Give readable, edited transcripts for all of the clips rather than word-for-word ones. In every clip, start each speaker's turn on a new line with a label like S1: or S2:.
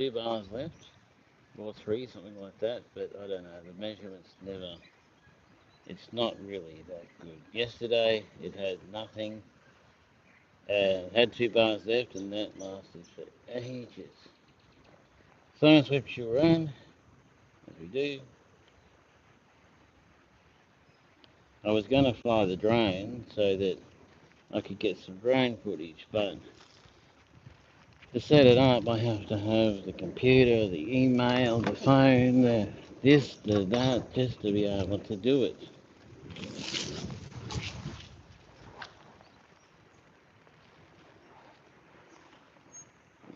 S1: 2 bars left, or 3, something like that, but I don't know, the measurements never, it's not really that good. Yesterday it had nothing, had 2 bars left, and that lasted for ages. Science swept you run, as we do. I was going to fly the drone so that I could get some drone footage, but to set it up I have to have the computer, the email, the phone, the this, the that, just to be able to do it.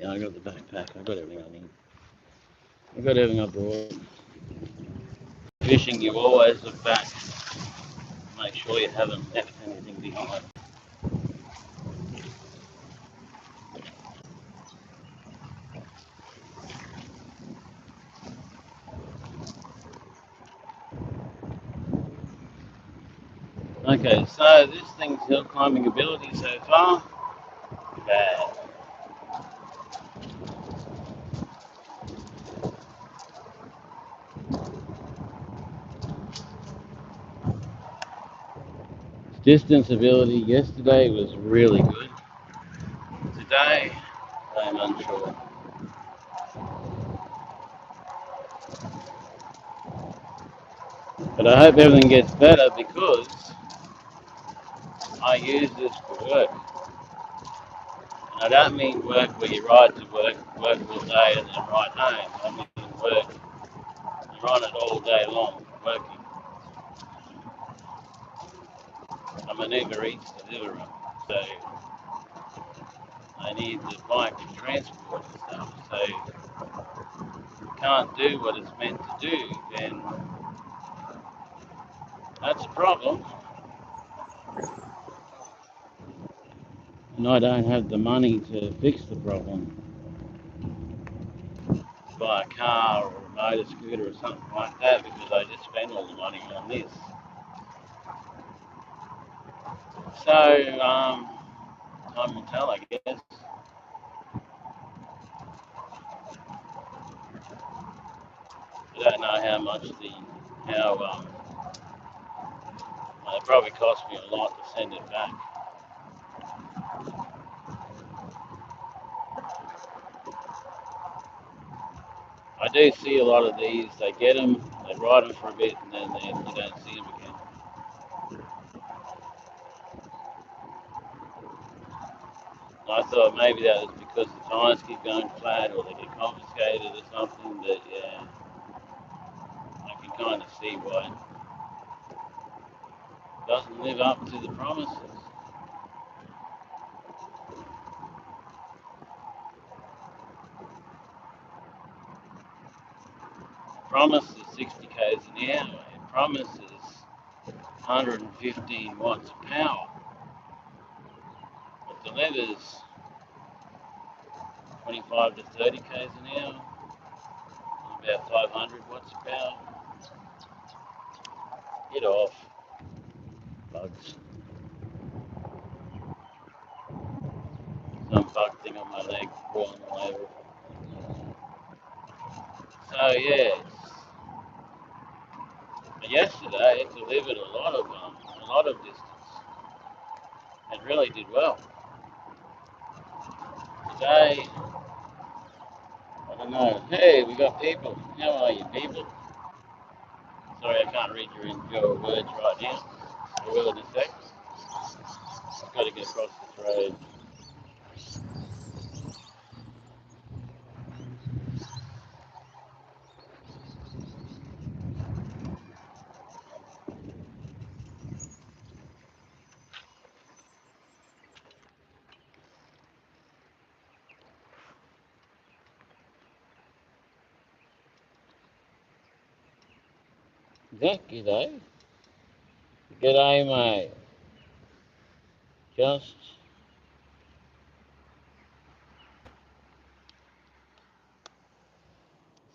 S1: Yeah, I got the backpack, I got everything I need. I got everything I brought. Fishing, you always look back, make sure you haven't left anything behind. Okay, so this thing's hill climbing ability so far, bad. Distance ability yesterday was really good. Today, I'm unsure. But I hope everything gets better because I use this for work. And I don't mean work where you ride to work all day and then ride home. I mean work, you're on it all day long, working. I'm an Uber Eats deliverer, so I need the bike to transport and stuff. So if you can't do what it's meant to do, then that's a problem. And I don't have the money to fix the problem. Buy a car or a motor scooter or something like that because I just spend all the money on this. So, time will tell, I guess. I don't know how much it probably cost me a lot to send it back. I do see a lot of these, they get them, they ride them for a bit, and then you don't see them again. I thought maybe that was because the tires keep going flat or they get confiscated or something, but yeah, I can kind of see why it doesn't live up to the promises. Promises 60 k's an hour. It promises 115 watts of power. It delivers 25 to 30 k's an hour, about 500 watts of power. Get off, bugs. Some bug thing on my leg crawling all over. So yeah, but yesterday it delivered a lot of distance. It really did well. Today, I don't know. Hey, we got people. How are you, people? Sorry, I can't read your words right now. I will in a sec. I've got to get across this road. G'day. G'day, mate. Just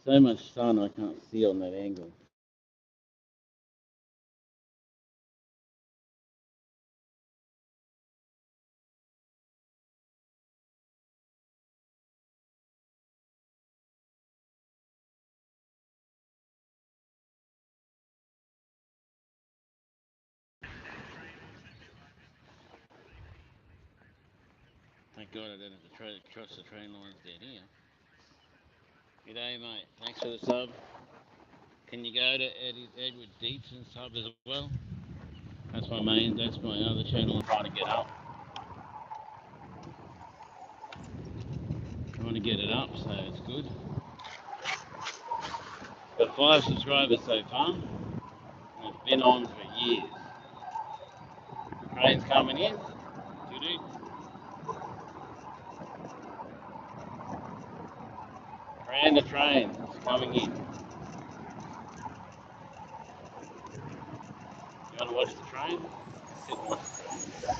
S1: so much sun I can't see on that angle. Thank God I don't have to cross the train lines down here. G'day, mate. Thanks for the sub. Can you go to Edward Deetson sub as well? That's my other channel I'm trying to get up. Trying to get it up, so it's good. Got 5 subscribers so far. And it's been on for years. Train's coming in. Doo-doo. Miranda train is coming in. You want to watch the train? Sit and watch the train.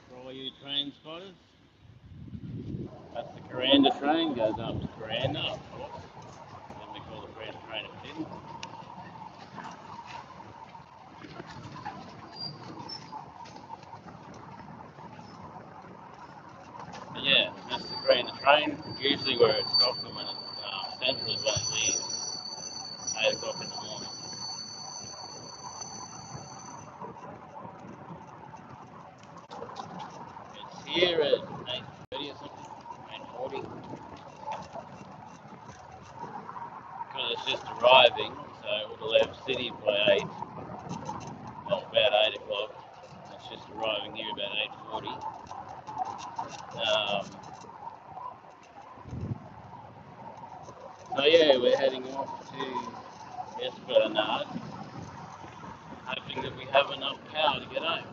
S1: For all you train spotters, that's the Coranda train, goes up to Coranda, of course. Then we call the Coranda train a pin. But yeah, that's the Coranda train. Usually we're at Stockholm and Central is when it leaves, 8 o'clock in the morning. It's here at 8:30 or something, 8:40. Because it's just arriving, so it'll have city by 8, well, about 8 o'clock. It's just arriving here about 8:40. So yeah, we're heading off to Esplanade, hoping that we have enough power to get home.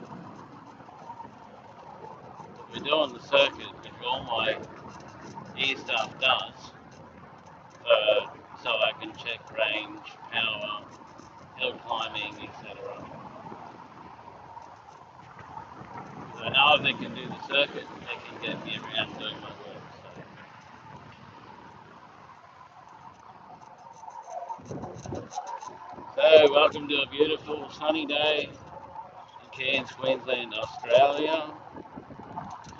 S1: We're doing the circuit, which all my e-stuff does, so I can check range, power, hill climbing, etc. Because I know if they can do the circuit, they can get me around doing my work. So welcome to a beautiful sunny day in Cairns, Queensland, Australia.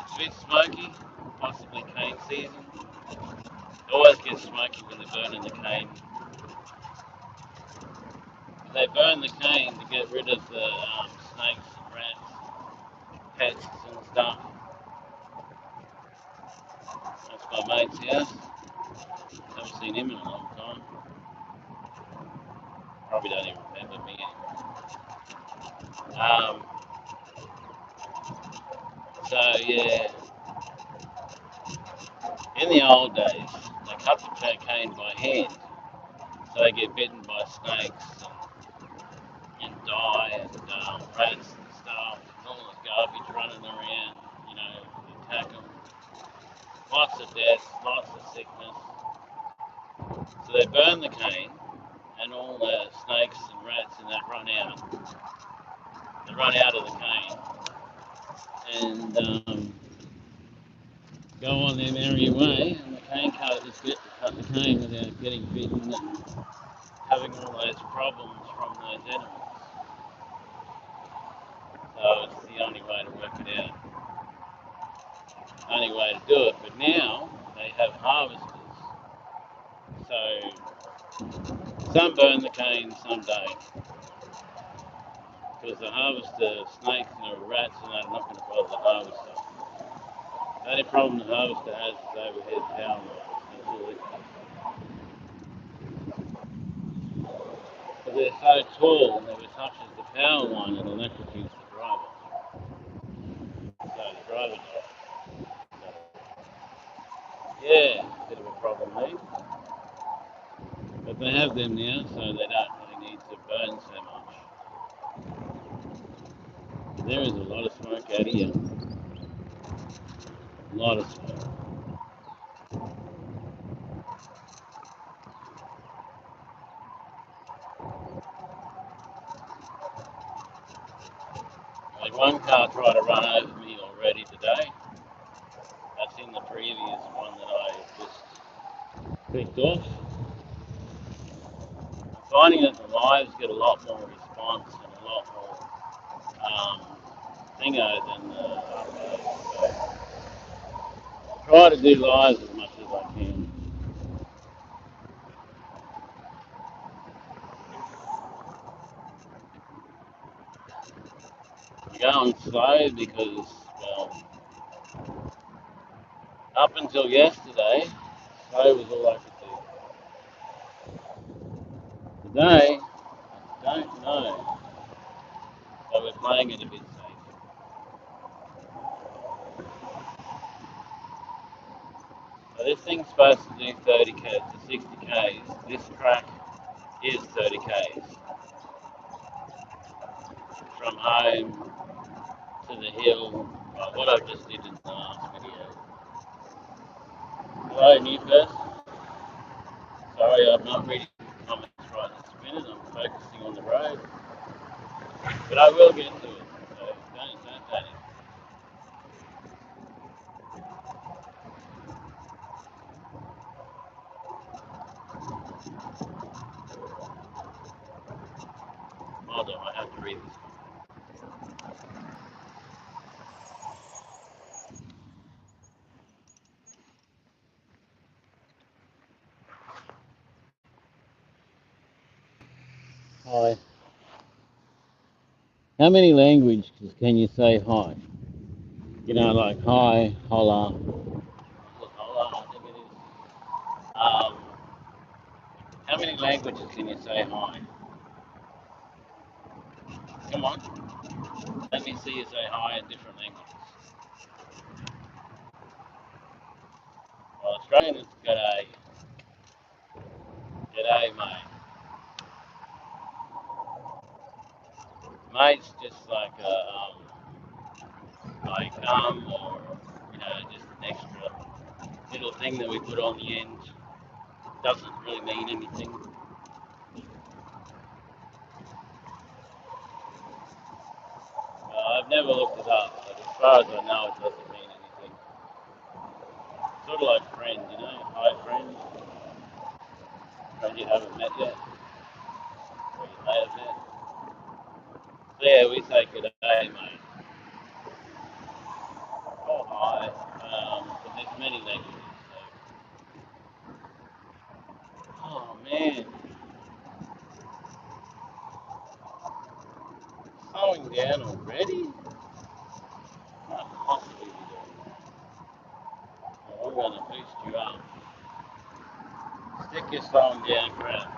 S1: It's a bit smoky, possibly cane season. It always gets smoky when they're burning the cane. They burn the cane to get rid of the snakes and rats, pests and stuff. That's my mate's house. Haven't seen him in a long time. Probably don't even remember me anymore. So yeah, in the old days, they cut the cane by hand, so they get bitten by snakes and die, and rats and stuff, and all the garbage running around, attack them. Lots of death, lots of sickness. So they burn the cane, and all the snakes and rats and that run out. They run out of the cane, and go on their merry way, and the cane cutters get to cut the cane without getting bitten and having all those problems from those animals. So it's the only way to work it out, only way to do it. But now they have harvesters, so some burn the cane, some don't, because the harvester, snakes and the rats and that are not going to bother the harvester. The only problem the harvester has is overhead power lines. That's all it does. But they're so tall, and if it touches the power line, it electrocutes the driver. So the driver dies. So, yeah, a bit of a problem there. But they have them now, so they don't really need to burn so much. There is a lot of smoke out here. A lot of smoke. Like one car tried to run over me already today. That's in the previous one that I just picked off. I'm finding that the lives get a lot more response and a lot more thingo than the uploads. So try to do lives as much as as I can. Going slow because, well, up until yesterday, slow was all I could do. Today, I don't know. So we're playing it a bit safe. So this thing's supposed to do 30 k to 60 k's. This track is 30 k's from home to the hill. Like what I just did in the last video. Hello, new person. Sorry, I'm not reading comments right this minute. I'm focusing on the road, but I will get to it. So don't panic. Hold on, I have to read this. Hi. How many languages can you say hi? You know, like hi, hola. Hola, I think it is. How many languages can you say hi? Come on, let me see you say hi in different languages. Well, Australian is g'day. G'day, mate. Mate's just like or just an extra little thing that we put on the end. Doesn't really mean anything. I've never looked it up, but as far as I know, it doesn't mean anything. Sort of like friend, Hi, friend. Friend you haven't met yet, or you may have met. So yeah, we say g'day, mate. Oh, hi. But there's many languages, so. Oh, man. Slowing down already? Can't possibly be doing that. Oh, I'm going to boost you up. Stick your slowing down crap.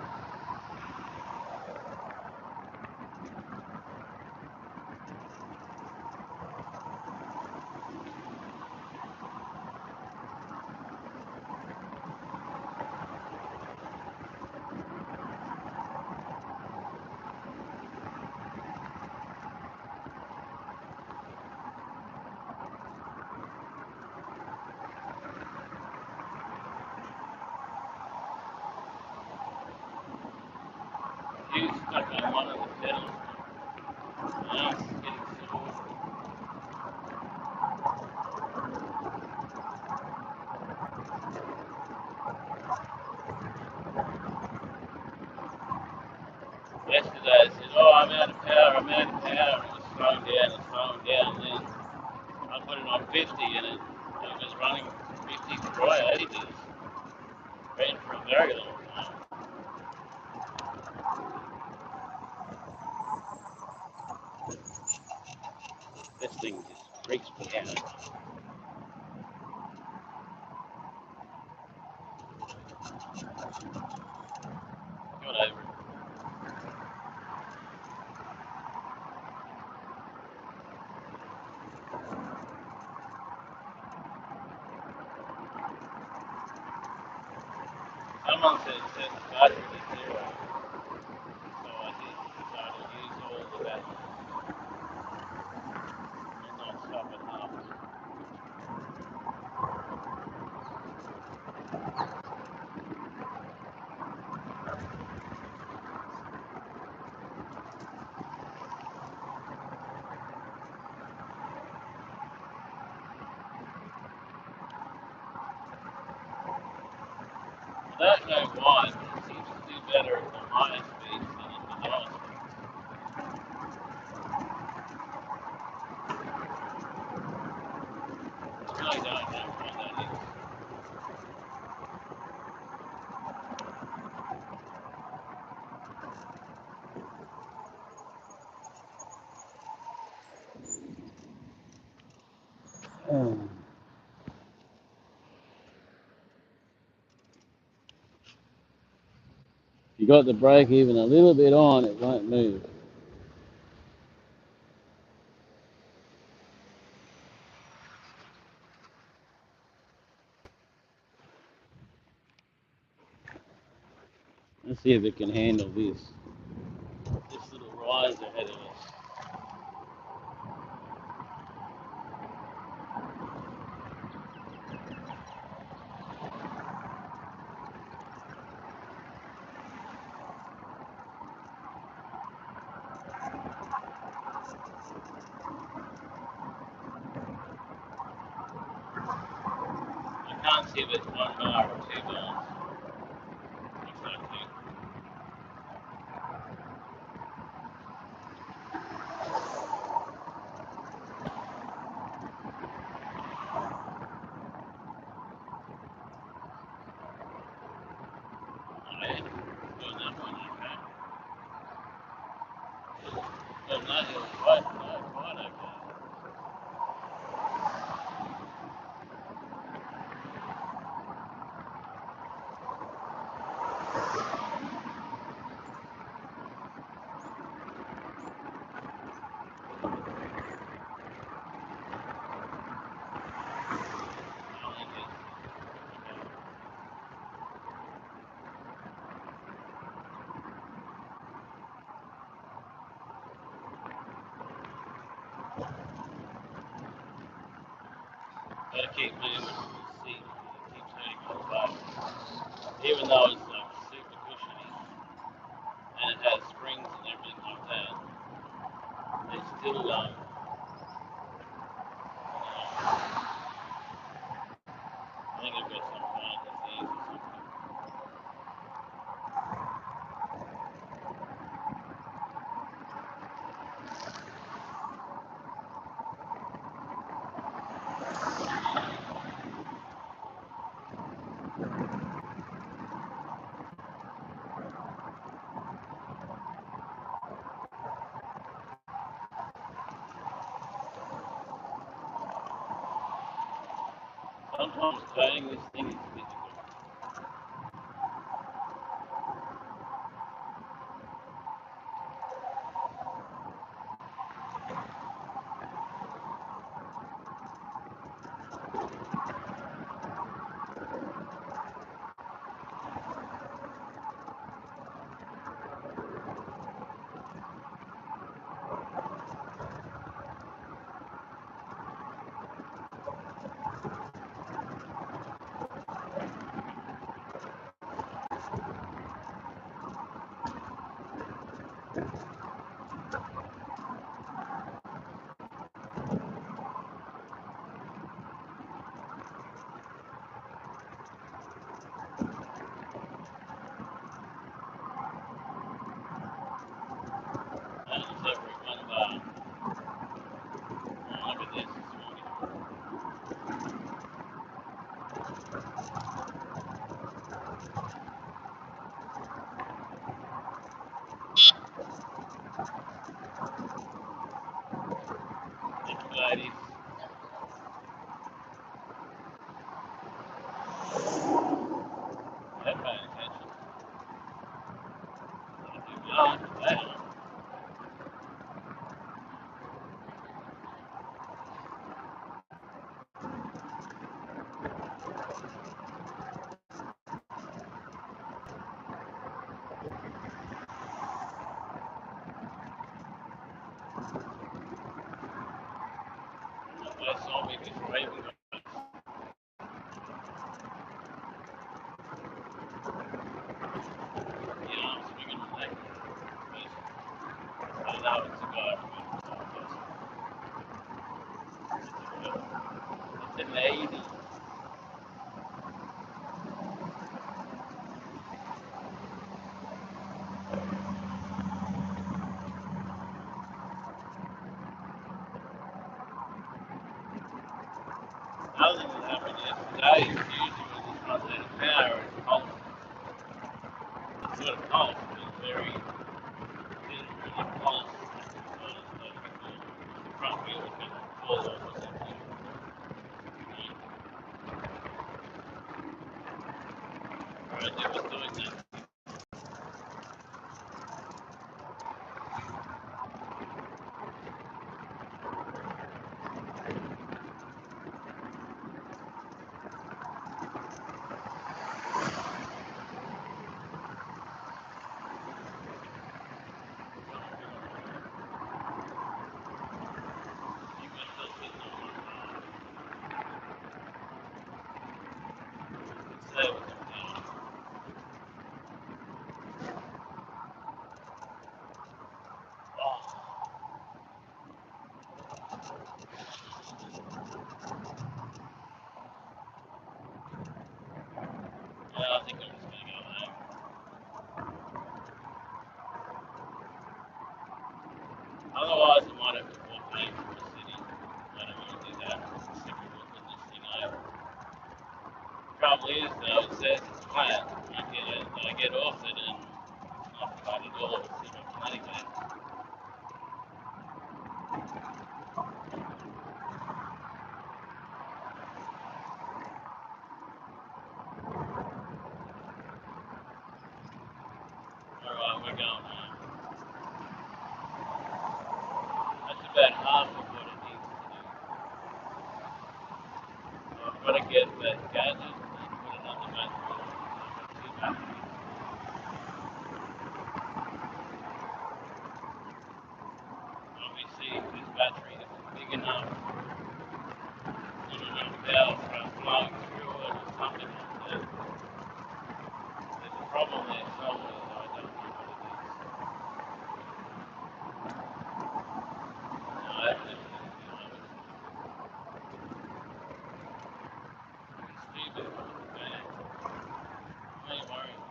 S1: You stuck on one of the pedals. Now it's getting sore. Yesterday I said, oh, I'm out of power. And it was slowing down and slowing down. And then I put it on 50 and it was running 50 for dry ages. Ran for a very long time. This thing just freaks me out. Got over it. Someone said set the battery to 0. So I did. So it'll use all the battery and not stop at half. I don't know why, but it seems to do better at the higher speeds than at the lower speeds. I really don't know why that is. Um, if you got the brake even a little bit on, it won't move. Let's see if it can handle this. This little rise ahead of us. I can't see if it's 1 bar or 2 bars. Exactly. Oh yeah, doing that one okay. Doing that hill quite okay. Gotta keep moving. See, it keeps hurting my back. Even though it's like super cushiony and it has springs and everything like that, it's still I think I've got some kind of disease or something. Sometimes turning this thing is difficult. And it's every 1 bar. Oh, look at this. Thank you, ladies. They're paying attention. If you aren't, they aren't. They saw me just raving. You know, I'm swinging my leg. I know it's a guy from it's a lady. Another thing that happened yesterday is usually when this runs out of power, it's cold. It's sort of cold, but it's very, didn't really pulse. So it's like the front wheel was going to fall off or something. going on. That's about half of what it needs to do. I've got to get that gadget and put another battery on. I've got two batteries. Obviously, this battery isn't big enough. Not enough power flowing through it or something like that. There's a problem there somewhere that I don't know what it is. No, that's just stupid. Man. Why are you worrying?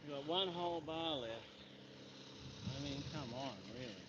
S1: You've got one whole bar left. I mean, come on, really.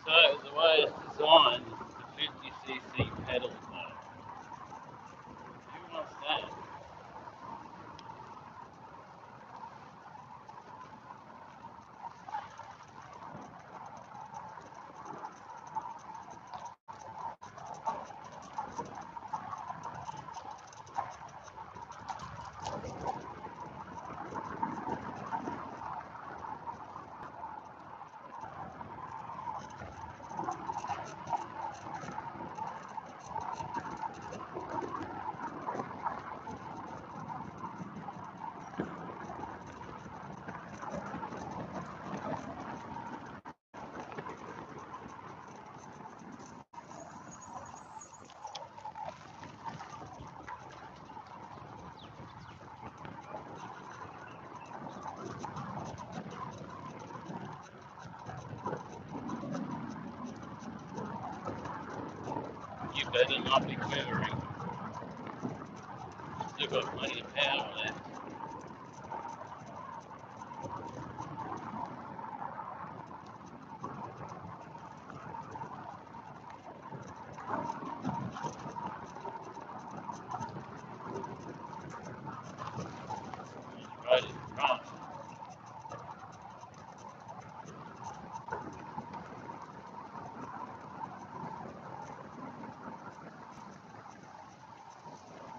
S1: So the way it's designed is the 50cc pedal though. Who wants that? You better not be quivering. Still got plenty of power left. Right in front.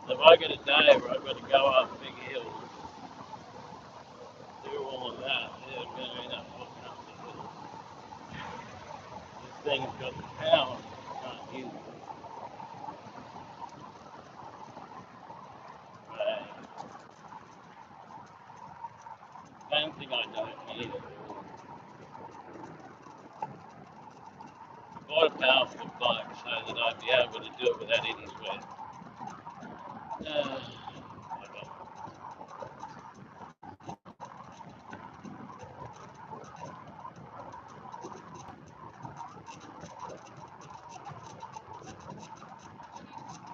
S1: So if I get a day where I've got to go up big hills, do all of that, they're going to end up walking up the hill. This thing's got the power, but you can't use it. Right. Same thing I don't need it. I bought a powerful bike so that I'd be able to do it without any sweat.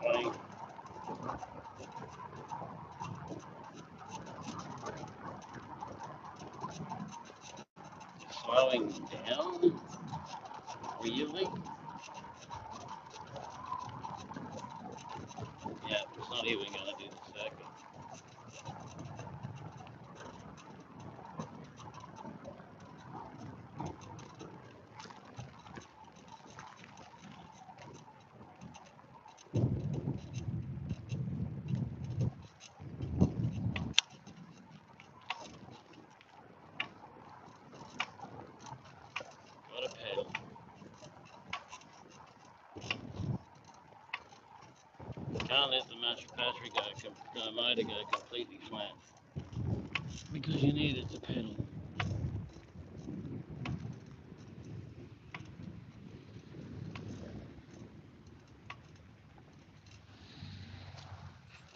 S1: Right. slowing down, really. Yeah, it's not even going to do the circuit. Got a pedal. Can't let the motor go completely flat because you need it to pedal.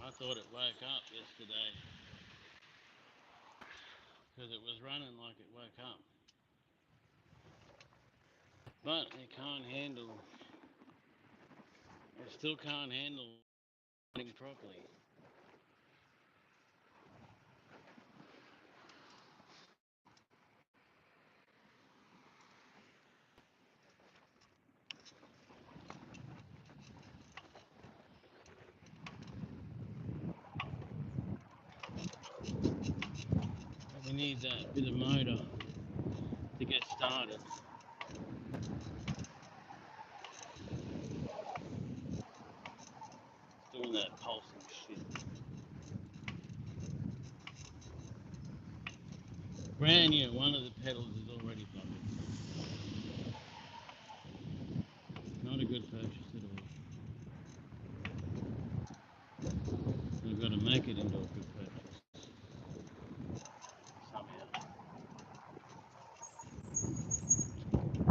S1: I thought it woke up yesterday because it was running like it woke up, but it can't handle. It still can't handle running properly. We need that bit of motor to get started. Doing that pulsing shit. Brand new, one of the pedals is already bugged. Not a good purchase at all. We've got to make it into a good purchase. Somehow.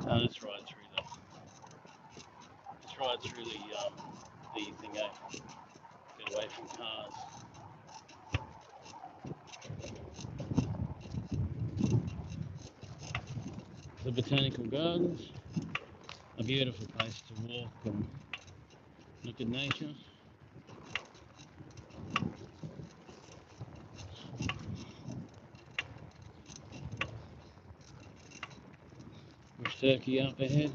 S1: So let's ride through that. Let's ride through the thing, get away from cars. The Botanical Gardens, a beautiful place to walk and look at nature. Bush turkey up ahead.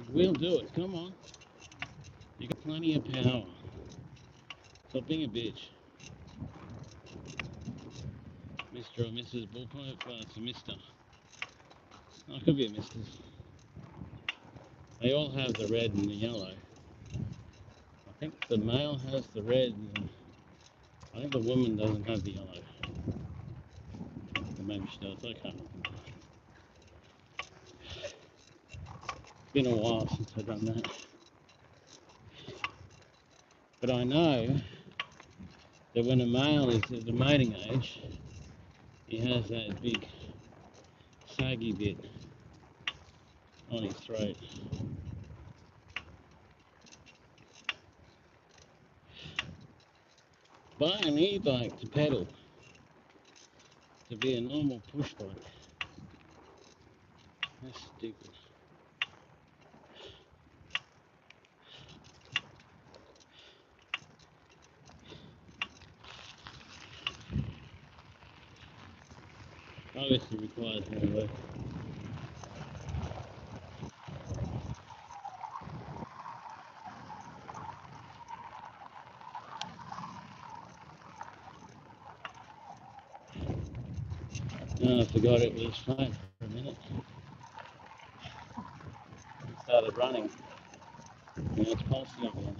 S1: We'll do it, come on. You got plenty of power. Stop being a bitch. Mr. or Mrs. Bullpipe, it's a Mr. Oh, it could be a Mrs. They all have the red and the yellow. I think the male has the red and I think the woman doesn't have the yellow. Or maybe she does, I can't remember. It's been a while since I've done that. But I know that when a male is at the mating age, he has that big saggy bit on his throat. Buy an e-bike to pedal, to be a normal push bike. That's stupid. Obviously requires more work. Oh, I forgot it was flat for a minute. It started running. Now it's pulsing again.